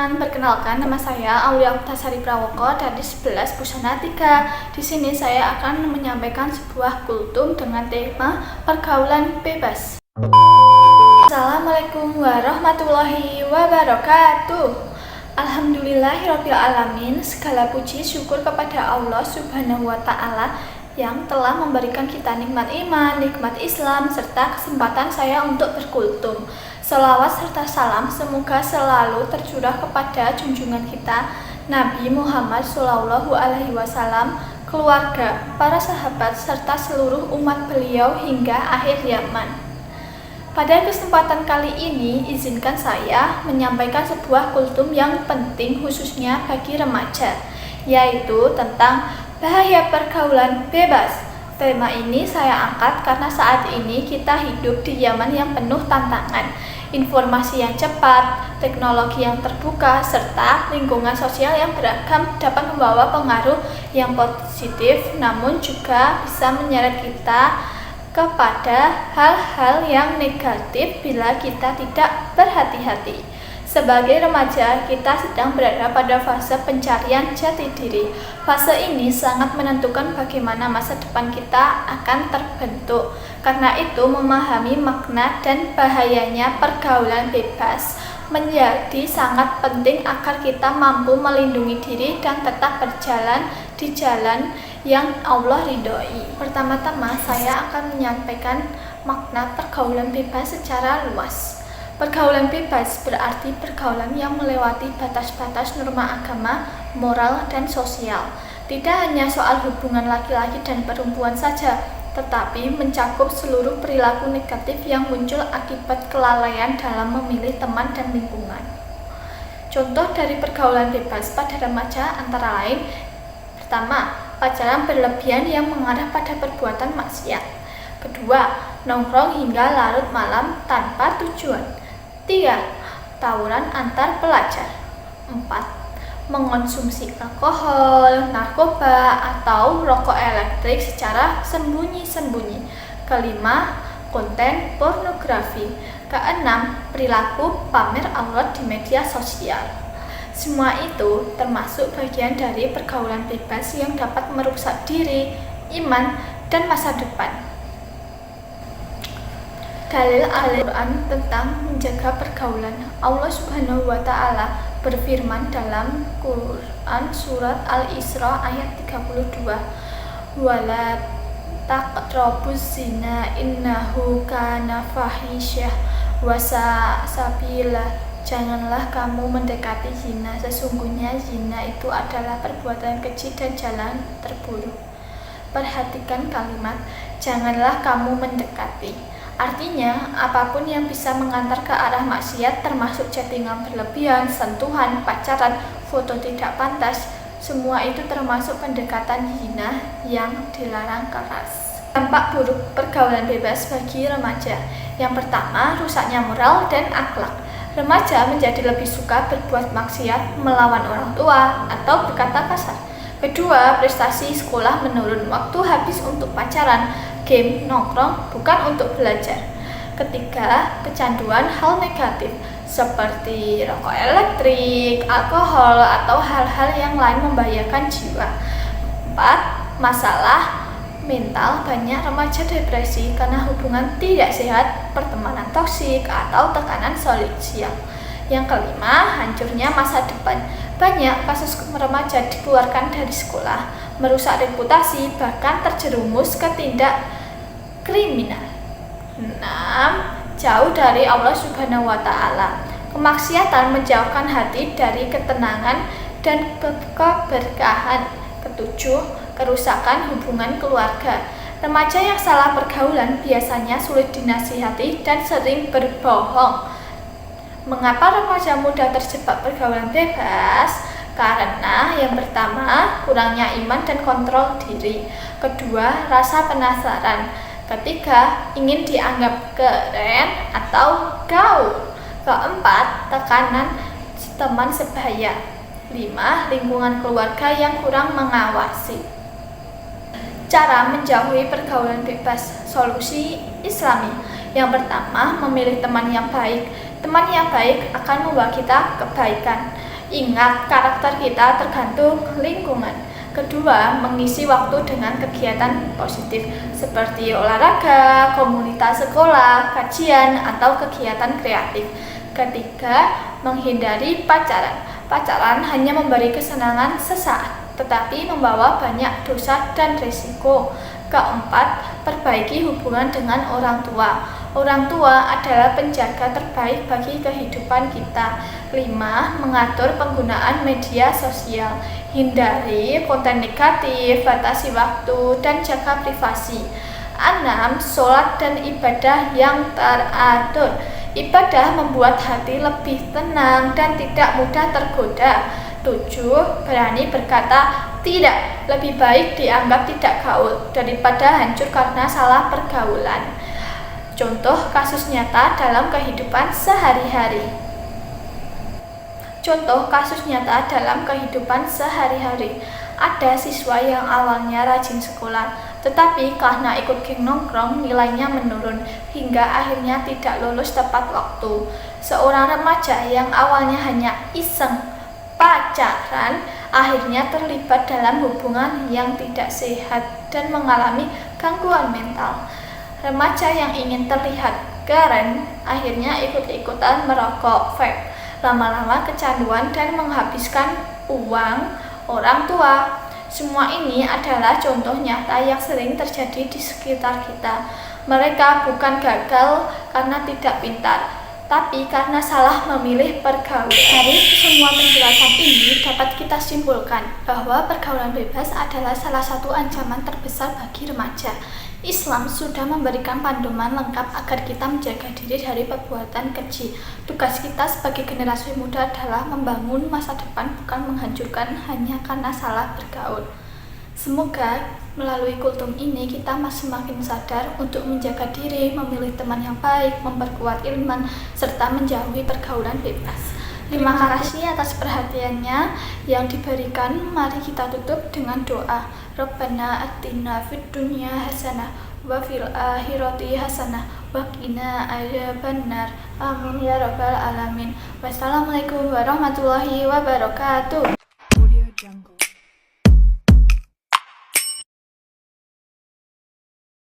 teman-teman, perkenalkan nama saya Aulia Oktasari Prawoko dari 11 Busana 3. Di sini saya akan menyampaikan sebuah kultum dengan tema pergaulan bebas. Assalamualaikum warahmatullahi wabarakatuh. Alhamdulillahirabbil alamin. Segala puji syukur kepada Allah Subhanahu wa taala yang telah memberikan kita nikmat iman, nikmat Islam, serta kesempatan saya untuk berkultum. Selawat serta salam semoga selalu tercurah kepada junjungan kita Nabi Muhammad SAW, keluarga, para sahabat, serta seluruh umat beliau hingga akhir zaman. Pada kesempatan kali ini, izinkan saya menyampaikan sebuah kultum yang penting khususnya bagi remaja, yaitu tentang bahaya pergaulan bebas. Tema ini saya angkat karena saat ini kita hidup di zaman yang penuh tantangan, informasi yang cepat, teknologi yang terbuka, serta lingkungan sosial yang beragam dapat membawa pengaruh yang positif, namun juga bisa menyeret kita kepada hal-hal yang negatif bila kita tidak berhati-hati. Sebagai remaja, kita sedang berada pada fase pencarian jati diri. Fase ini sangat menentukan bagaimana masa depan kita akan terbentuk. Karena itu, memahami makna dan bahayanya pergaulan bebas menjadi sangat penting agar kita mampu melindungi diri dan tetap berjalan di jalan yang Allah ridhoi. Pertama-tama, saya akan menyampaikan makna pergaulan bebas secara luas. Pergaulan bebas berarti pergaulan yang melewati batas-batas norma agama, moral, dan sosial. Tidak hanya soal hubungan laki-laki dan perempuan saja, tetapi mencakup seluruh perilaku negatif yang muncul akibat kelalaian dalam memilih teman dan lingkungan. Contoh dari pergaulan bebas pada remaja antara lain: pertama, pacaran berlebihan yang mengarah pada perbuatan maksiat. Kedua, nongkrong hingga larut malam tanpa tujuan. 3. Tawuran antar pelajar. 4. Mengonsumsi alkohol, narkoba, atau rokok elektrik secara sembunyi-sembunyi. Kelima, konten pornografi. Keenam, perilaku pamer aurat di media sosial. Semua itu termasuk bagian dari pergaulan bebas yang dapat merusak diri, iman, dan masa depan. Dalil Al-Quran tentang menjaga pergaulan. Allah Subhanahu wa ta'ala berfirman dalam Quran surat Al-Isra ayat 32, "Wala taqrabuz zina innahu kana fahisyah wa sabila." Janganlah kamu mendekati zina, sesungguhnya zina itu adalah perbuatan keji dan jalan terburuk. Perhatikan kalimat janganlah kamu mendekati. Artinya, apapun yang bisa mengantar ke arah maksiat termasuk chattingan berlebihan, sentuhan, pacaran, foto tidak pantas, semua itu termasuk pendekatan zina yang dilarang keras. Dampak buruk pergaulan bebas bagi remaja. Yang pertama, rusaknya moral dan akhlak. Remaja menjadi lebih suka berbuat maksiat, melawan orang tua, atau berkata kasar. Kedua, prestasi sekolah menurun, waktu habis untuk pacaran, game, nongkrong, bukan untuk belajar. Ketiga, kecanduan hal negatif seperti rokok elektrik, alkohol, atau hal-hal yang lain membahayakan jiwa. 4. Masalah mental. Banyak remaja depresi karena hubungan tidak sehat, pertemanan toksik, atau tekanan sosial. Yang kelima, hancurnya masa depan. Banyak kasus remaja dikeluarkan dari sekolah, merusak reputasi, bahkan terjerumus ke tindak kriminal. 6. Jauh dari Allah Subhanahu wa ta'ala. Kemaksiatan menjauhkan hati dari ketenangan dan keberkahan. Ketujuh, kerusakan hubungan keluarga. Remaja yang salah pergaulan biasanya sulit dinasihati dan sering berbohong. Mengapa remaja muda terjebak pergaulan bebas? Karena yang pertama, kurangnya iman dan kontrol diri. Kedua, rasa penasaran. Ketiga, ingin dianggap keren atau gaul. Keempat, tekanan teman sebaya. 5. Lingkungan keluarga yang kurang mengawasi. Cara menjauhi pergaulan bebas. Solusi Islami. Yang pertama, memilih teman yang baik. Teman yang baik akan membawa kita kebaikan. Ingat, karakter kita tergantung lingkungan. Kedua, mengisi waktu dengan kegiatan positif seperti olahraga, komunitas sekolah, kajian, atau kegiatan kreatif. Ketiga, menghindari pacaran. Pacaran hanya memberi kesenangan sesaat, tetapi membawa banyak dosa dan risiko. Keempat, perbaiki hubungan dengan orang tua. Orang tua adalah penjaga terbaik bagi kehidupan kita. 5. Mengatur penggunaan media sosial. Hindari konten negatif, batasi waktu, dan jaga privasi. 6. Sholat dan ibadah yang teratur. Ibadah membuat hati lebih tenang dan tidak mudah tergoda. 7. Berani berkata tidak. Lebih baik dianggap tidak gaul daripada hancur karena salah pergaulan. Contoh kasus nyata dalam kehidupan sehari-hari. Ada siswa yang awalnya rajin sekolah, tetapi karena ikut geng nongkrong nilainya menurun hingga akhirnya tidak lulus tepat waktu. Seorang remaja yang awalnya hanya iseng pacaran akhirnya terlibat dalam hubungan yang tidak sehat dan mengalami gangguan mental. Remaja yang ingin terlihat keren akhirnya ikut-ikutan merokok vape, lama-lama kecanduan dan menghabiskan uang orang tua. Semua ini adalah contoh nyata yang sering terjadi di sekitar kita. Mereka bukan gagal karena tidak pintar, tapi karena salah memilih pergaulan. Dari semua penjelasan ini dapat kita simpulkan bahwa pergaulan bebas adalah salah satu ancaman terbesar bagi remaja. Islam sudah memberikan panduan lengkap agar kita menjaga diri dari perbuatan keji. Tugas kita sebagai generasi muda adalah membangun masa depan, bukan menghancurkan hanya karena salah bergaul. Semoga melalui kultum ini kita semakin sadar untuk menjaga diri, memilih teman yang baik, memperkuat iman, serta menjauhi pergaulan bebas. Terima kasih atas perhatiannya yang diberikan. Mari kita tutup dengan doa. Rabbana atina fid dunya hasanah wa fil akhirati hasanah wa qina adzabannar. Amin ya rabbal alamin. Wassalamualaikum warahmatullahi wabarakatuh.